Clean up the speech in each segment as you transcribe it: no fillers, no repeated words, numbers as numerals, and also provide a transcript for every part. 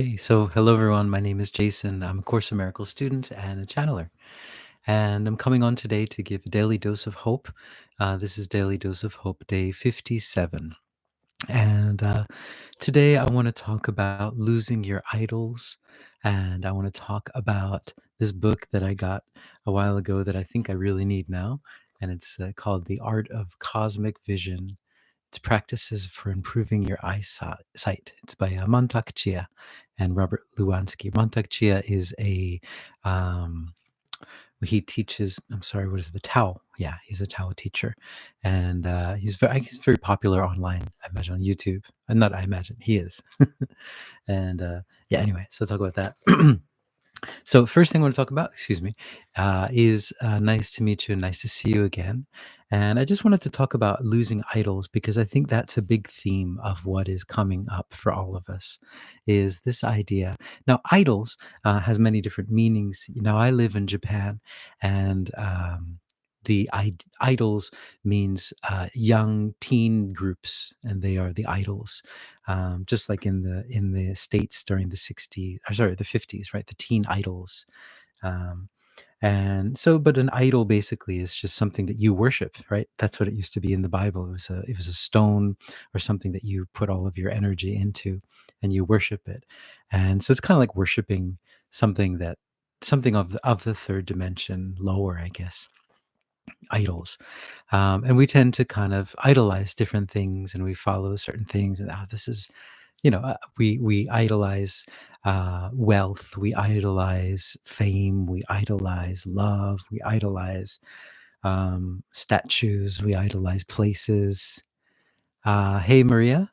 Okay, so hello everyone. My name is Jason. I'm a Course in Miracles student and a channeler. And I'm coming on today to give a daily dose of hope. This is Daily Dose of Hope, day 57. And today I want to talk about losing your idols. And I want to talk about this book that I got a while ago that I think I really need now. And it's called The Art of Cosmic Vision. It's practices for improving your eyesight. It's by Mantak Chia and Robert Luansky. Mantak Chia is um, he teaches. I'm sorry, what is it, the Tao? Yeah, he's a Tao teacher, and he's very popular online. I imagine on YouTube. Not I imagine he is. And yeah, anyway, so talk about that. So first thing I want to talk about, excuse me, is nice to meet you, nice to see you again. And I just wanted to talk about losing idols because I think that's a big theme of what is coming up for all of us, is this idea. Now, idols has many different meanings. Now, I live in Japan, and idols means young teen groups, and they are the idols. Just like in the states during the 60s, or sorry, the 50s, right? The teen idols. Um, and so, but an idol basically is just something that you worship, right? That's what it used to be in the Bible. It was a stone or something that you put all of your energy into, and you worship it. And so it's kind of like worshiping something that something of the third dimension, lower, I guess, idols. And we tend to kind of idolize different things, and we follow certain things, and this is, we idolize wealth, we idolize fame, we idolize love, we idolize statues, we idolize places. Hey, Maria,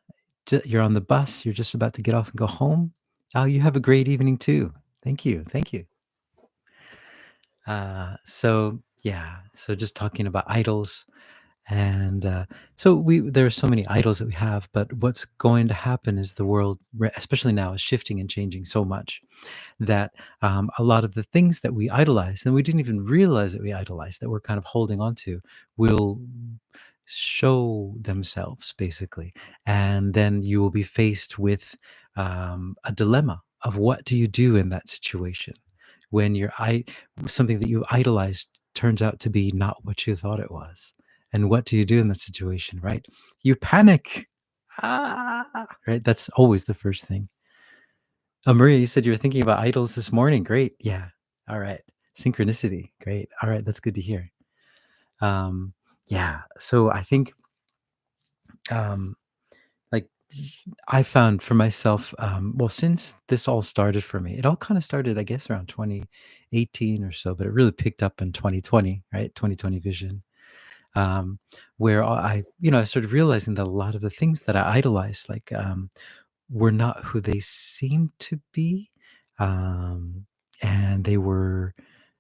you're on the bus. You're just about to get off and go home. Oh, you have a great evening too. Thank you. Thank you. So yeah, so just talking about idols. And so there are so many idols that we have, but what's going to happen is the world, especially now, is shifting and changing so much that a lot of the things that we idolize, and we didn't even realize that we idolized, that we're kind of holding on to, will show themselves basically. And then you will be faced with a dilemma of what do you do in that situation when something that you idolized turns out to be not what you thought it was. And what do you do in that situation, right? You panic. Right? That's always the first thing. Maria, you said you were thinking about idols this morning. Great. Yeah. All right. Synchronicity. Great. All right. That's good to hear. Um, yeah. So I think, um, like, I found for myself, well, since this all started for me, it all kind of started, I guess, around 2018 or so, but it really picked up in 2020, right? 2020 vision. um, where I started realizing that a lot of the things that I idolized, like, were not who they seemed to be, um, and they were,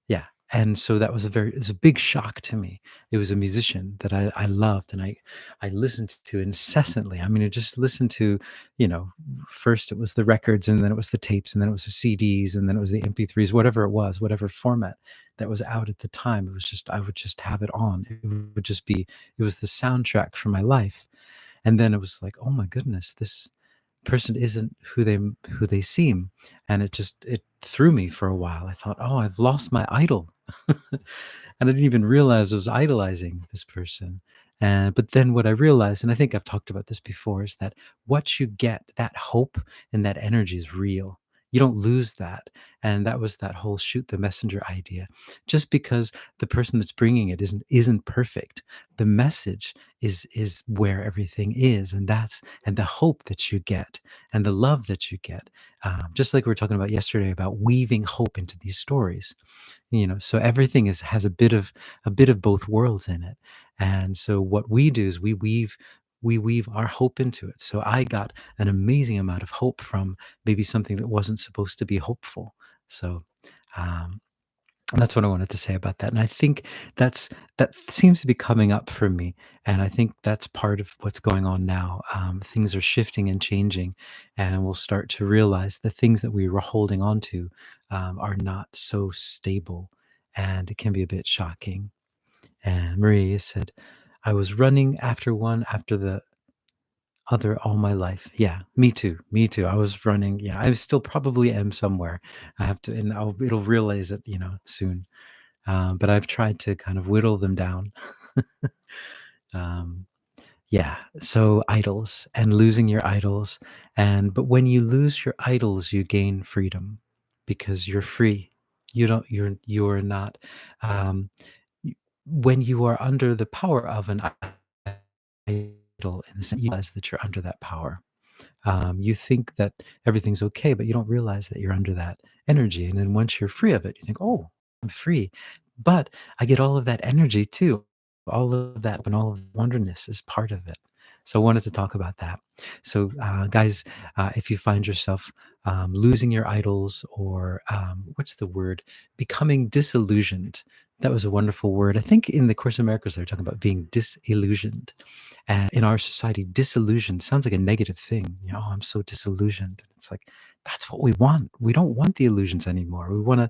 yeah. And so that was it was a big shock to me. It was a musician that I loved, and I listened to incessantly. I mean, I just listened to, you know, first it was the records, and then it was the tapes, and then it was the CDs, and then it was the MP3s, whatever it was, whatever format that was out at the time. It was just I would just have it on. It was the soundtrack for my life. And then it was like, oh my goodness, this person isn't who they seem. And it threw me for a while. I thought, oh, I've lost my idol. And I didn't even realize I was idolizing this person. And but then what I realized, and I think I've talked about this before, is that what you get, that hope and that energy, is real. You don't lose that. And that was that whole shoot the messenger idea. Just because the person that's bringing it isn't perfect, the message is where everything is, and the hope that you get and the love that you get. Just like we were talking about yesterday about weaving hope into these stories, so everything has a bit of both worlds in it. And so what we do is we weave our hope into it. So I got an amazing amount of hope from maybe something that wasn't supposed to be hopeful. So um and that's what I wanted to say about that. And I think that seems to be coming up for me. And I think that's part of what's going on now. Things are shifting and changing, and we'll start to realize the things that we were holding on to are not so stable, and it can be a bit shocking. And Maria said, I was running after one after the Other all my life. Yeah, me too. Me too. I was running. Yeah, I still probably am somewhere. I have to, and it'll realize it, soon. But I've tried to kind of whittle them down. um, yeah. So idols and losing your idols, but when you lose your idols, you gain freedom because you're free. You're not. Um, y- when you are under the power of an idol, in the sense you realize that you're under that power. You think that everything's okay, but you don't realize that you're under that energy. And then once you're free of it, you think, oh, I'm free. But I get all of that energy too. All of that and all of the wonderness is part of it. So I wanted to talk about that. So, guys, if you find yourself losing your idols or what's the word? Becoming disillusioned. That was a wonderful word. I think in the Course in Miracles, they're talking about being disillusioned. And in our society, disillusion sounds like a negative thing. Oh, I'm so disillusioned. It's like, that's what we want. We don't want the illusions anymore. We want to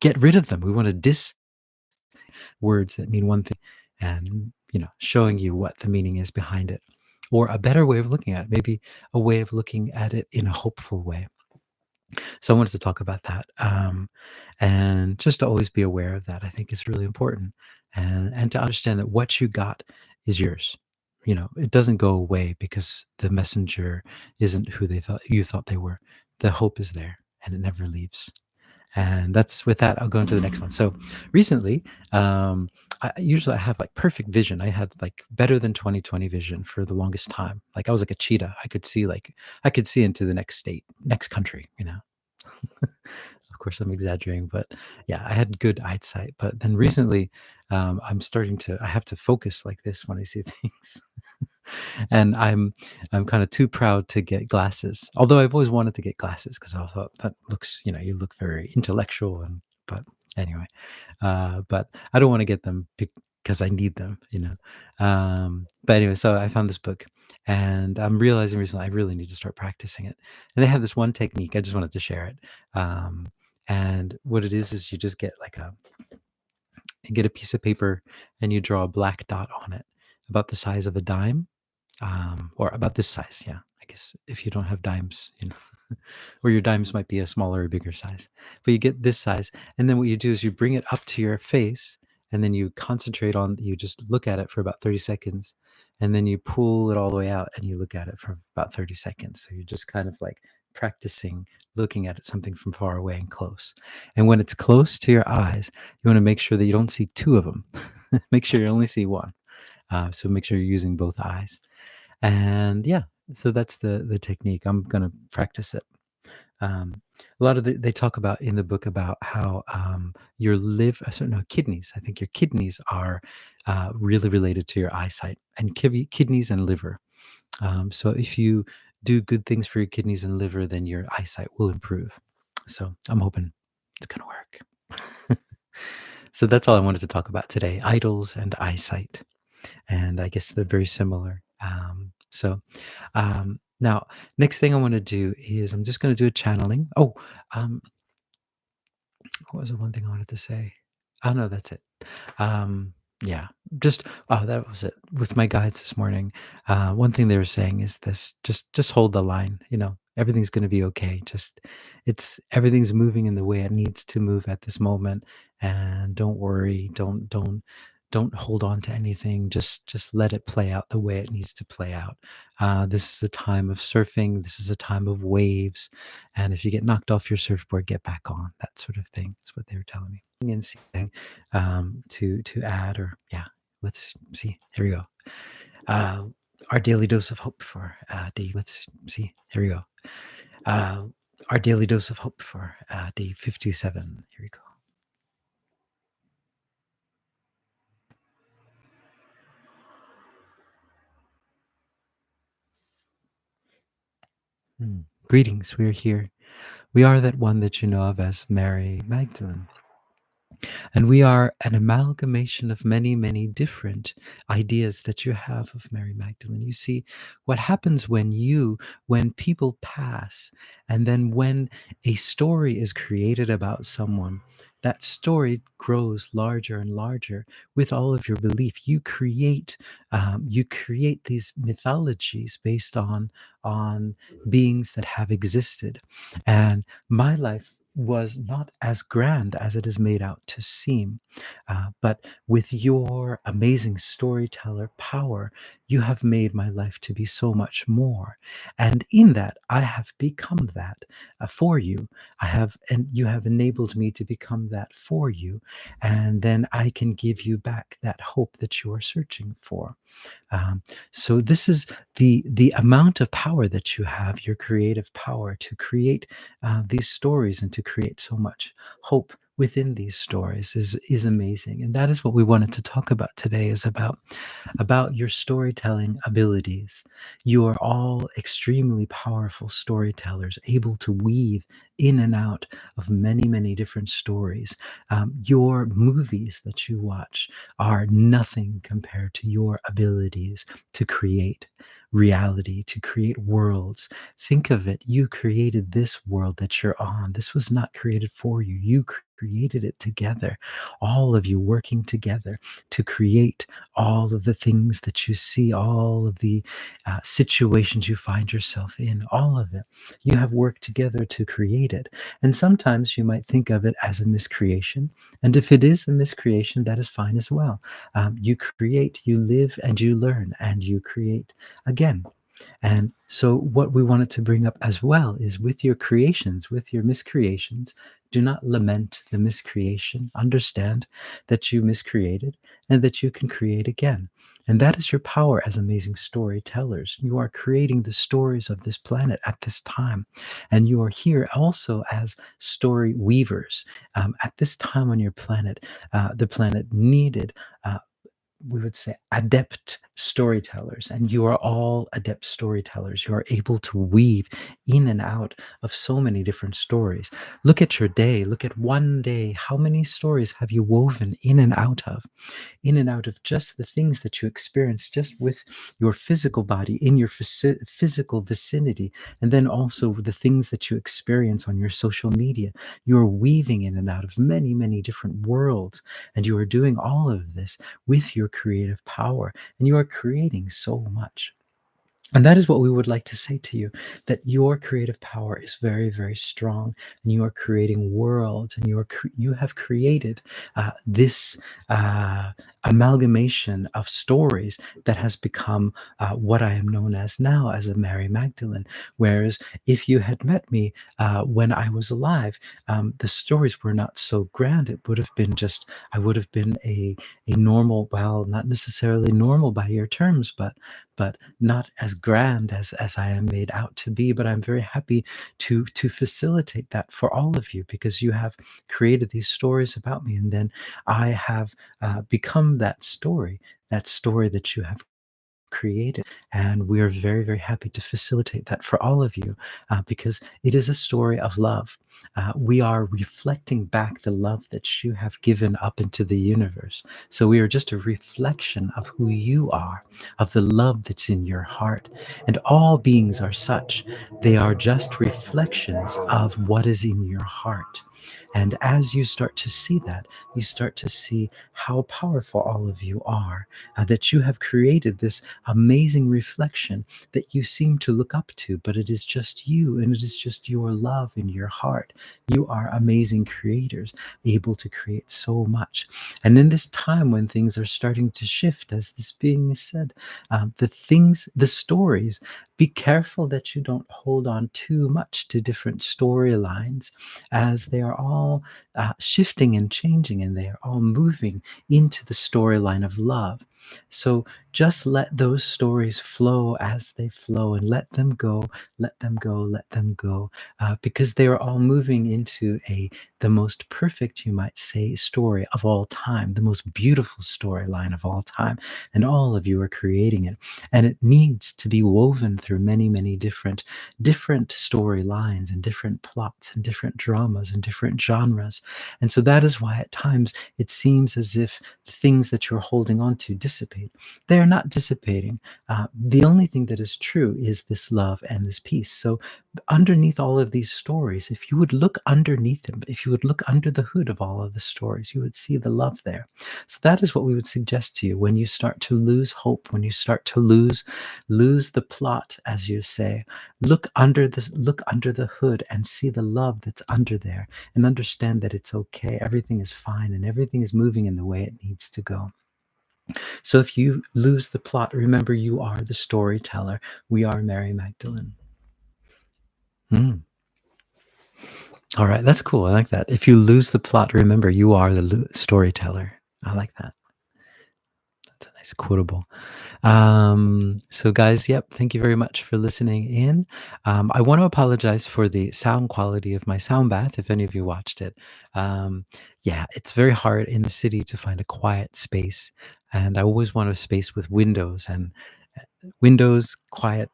get rid of them. We want to words that mean one thing and, showing you what the meaning is behind it. Or a better way of looking at it, maybe a way of looking at it in a hopeful way. So I wanted to talk about that, and just to always be aware of that, I think is really important, and to understand that what you got is yours. It doesn't go away because the messenger isn't who they thought you thought they were. The hope is there, and it never leaves. And that's with that. I'll go into the next one. So recently, I have like perfect vision. I had like better than 20/20 vision for the longest time. Like I was like a cheetah. I could see into the next state, next country. Of course, I'm exaggerating, but yeah, I had good eyesight. But then recently, I have to focus like this when I see things. And I'm kind of too proud to get glasses. Although I've always wanted to get glasses because I thought that looks, you look very intellectual. But anyway, but I don't want to get them because I need them. But anyway, so I found this book and I'm realizing recently I really need to start practicing it. And they have this one technique. I just wanted to share it. And what it is you just you get a piece of paper and you draw a black dot on it about the size of a dime, or about this size. Yeah, I guess if you don't have dimes, or your dimes might be a smaller or bigger size, but you get this size, and then what you do is you bring it up to your face, and then you just look at it for about 30 seconds, and then you pull it all the way out, and you look at it for about 30 seconds. So you're just kind of like practicing looking at it something from far away and close. And when it's close to your eyes, you want to make sure that you don't see two of them. Make sure you only see one. So make sure you're using both eyes. And yeah, so that's the technique. I'm gonna practice it. A lot of they talk about in the book about how your liver, no, kidneys. I think your kidneys are really related to your eyesight, and kidneys and liver. So if you do good things for your kidneys and liver, then your eyesight will improve. So I'm hoping it's gonna work. So that's all I wanted to talk about today: idols and eyesight, and I guess they're very similar. Now, next thing I want to do is I'm just going to do a channeling. Oh, um, what was the one thing I wanted to say? Oh no, that's it. Um, yeah, just that was it. With my guides this morning, one thing they were saying is this: just hold the line. Everything's going to be okay. Everything's moving in the way it needs to move at this moment, and don't worry. Don't hold on to anything. Just let it play out the way it needs to play out. This is a time of surfing. This is a time of waves, and if you get knocked off your surfboard, get back on. That sort of thing is what they were telling me. And seeing to add, or yeah, let's see. Here we go. Uh, our daily dose of hope for day. Let's see. Here we go. Uh, our daily dose of hope for day 57. Here we go. Greetings. We are here. We are that one that you know of as Mary Magdalene. And we are an amalgamation of many, many different ideas that you have of Mary Magdalene. You see, what happens when people pass, and then when a story is created about someone, that story grows larger and larger with all of your belief. You create these mythologies based on beings that have existed. And my life was not as grand as it is made out to seem. But with your amazing storyteller power, you have made my life to be so much more. And in that, I have become that for you. And you have enabled me to become that for you. And then I can give you back that hope that you are searching for. Um, so this is the amount of power that you have, your creative power to create these stories and to create so much hope within these stories is amazing. And that is what we wanted to talk about today, is about your storytelling abilities. You are all extremely powerful storytellers, able to weave in and out of many, many different stories. Your movies that you watch are nothing compared to your abilities to create reality, to create worlds. Think of it. You created this world that you're on. This was not created for you. You created it together, all of you working together to create all of the things that you see, all of the situations you find yourself in, all of it. You have worked together to create it. And sometimes you might think of it as a miscreation. And if it is a miscreation, that is fine as well. You create, you live, and you learn, and you create again. And so, what we wanted to bring up as well is, with your creations, with your miscreations, do not lament the miscreation. Understand that you miscreated and that you can create again. And that is your power as amazing storytellers. You are creating the stories of this planet at this time. And you are here also as story weavers. At this time on your planet, the planet needed. We would say adept storytellers, and you are all adept storytellers. You are able to weave in and out of so many different stories. Look at your day, look at one day. How many stories have you woven in and out of? In and out of just the things that you experience just with your physical body in your physical vicinity, and then also the things that you experience on your social media. You are weaving in and out of many, many different worlds, and you are doing all of this with your creative power, and you are creating so much. And that is what we would like to say to you, that your creative power is very, very strong, and you are creating worlds, and you have created this amalgamation of stories that has become what I am known as now as a Mary Magdalene. Whereas if you had met me when I was alive, the stories were not so grand. It would have been just, I would have been a normal, well, not necessarily normal by your terms, but not as grand as I am made out to be. But I'm very happy to facilitate that for all of you, because you have created these stories about me, and then I have become that story that you have created. And we are very, very happy to facilitate that for all of you, because it is a story of love. We are reflecting back the love that you have given up into the universe. So we are just a reflection of who you are, of the love that's in your heart. And all beings are such. They are just reflections of what is in your heart. And as you start to see that, you start to see how powerful all of you are, that you have created this amazing reflection that you seem to look up to, but it is just you, and it is just your love in your heart. You are amazing creators, able to create so much. And in this time when things are starting to shift, as this being is said, the stories, be careful that you don't hold on too much to different storylines, as they are all shifting and changing, and they are all moving into the storyline of love. So just let those stories flow as they flow, and let them go, let them go, let them go, because they are all moving into the most perfect, you might say, story of all time, the most beautiful storyline of all time, and all of you are creating it, and it needs to be woven through many, many different storylines and different plots and different dramas and different genres. And so that is why at times it seems as if the things that you're holding on to dissipate. They're not dissipating. The only thing that is true is this love and this peace. So, underneath all of these stories, if you would look underneath them, if you would look under the hood of all of the stories, you would see the love there. So that is what we would suggest to you when you start to lose hope, when you start to lose the plot, as you say. Look under the hood and see the love that's under there, and understand that it's okay. Everything is fine and everything is moving in the way it needs to go. So if you lose the plot, remember you are the storyteller. We are Mary Magdalene. Mm. All right, that's cool. I like that. If you lose the plot, remember you are the storyteller. I like that. That's a nice quotable. So guys, yep, thank you very much for listening in. I want to apologize for the sound quality of my sound bath, if any of you watched it. Yeah, it's very hard in the city to find a quiet space, and I always want a space with windows, and windows quiet,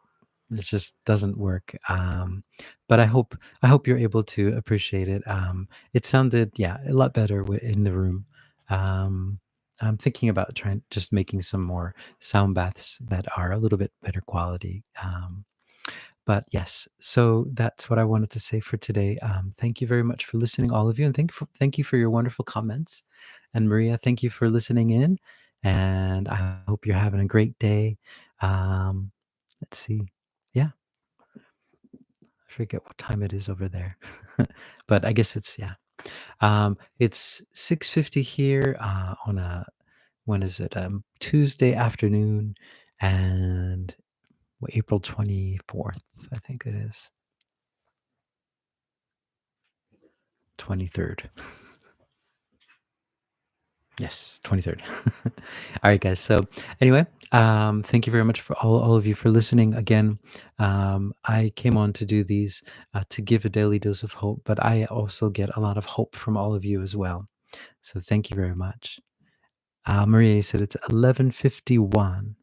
it just doesn't work. But I hope you're able to appreciate it. It sounded, yeah, a lot better in the room. Um, I'm thinking about trying just making some more sound baths that are a little bit better quality. But yes, so that's what I wanted to say for today. Thank you very much for listening, all of you, and thank you for your wonderful comments. And Maria, thank you for listening in. And I hope you're having a great day. Um, let's see. Yeah, I forget what time it is over there, but I guess it's, yeah. It's 6:50 here on a, when is it? Tuesday afternoon, and April 24th, I think it is 23rd. Yes, 23rd. All right, guys. So anyway, thank you very much for all of you for listening again. I came on to do these to give a daily dose of hope, but I also get a lot of hope from all of you as well. So thank you very much. Maria, you said it's 11:51.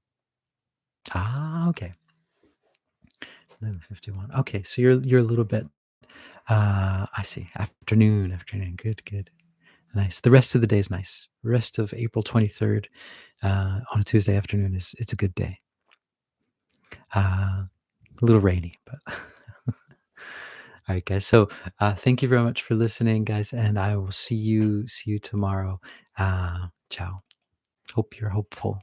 Ah, okay. 11:51. Okay, so you're a little bit. I see. Afternoon. Good, good. Nice. The rest of the day is nice. Rest of April 23rd on a Tuesday afternoon it's a good day. A little rainy, but all right, guys. So thank you very much for listening, guys, and I will see you tomorrow. Ciao. Hope you're hopeful.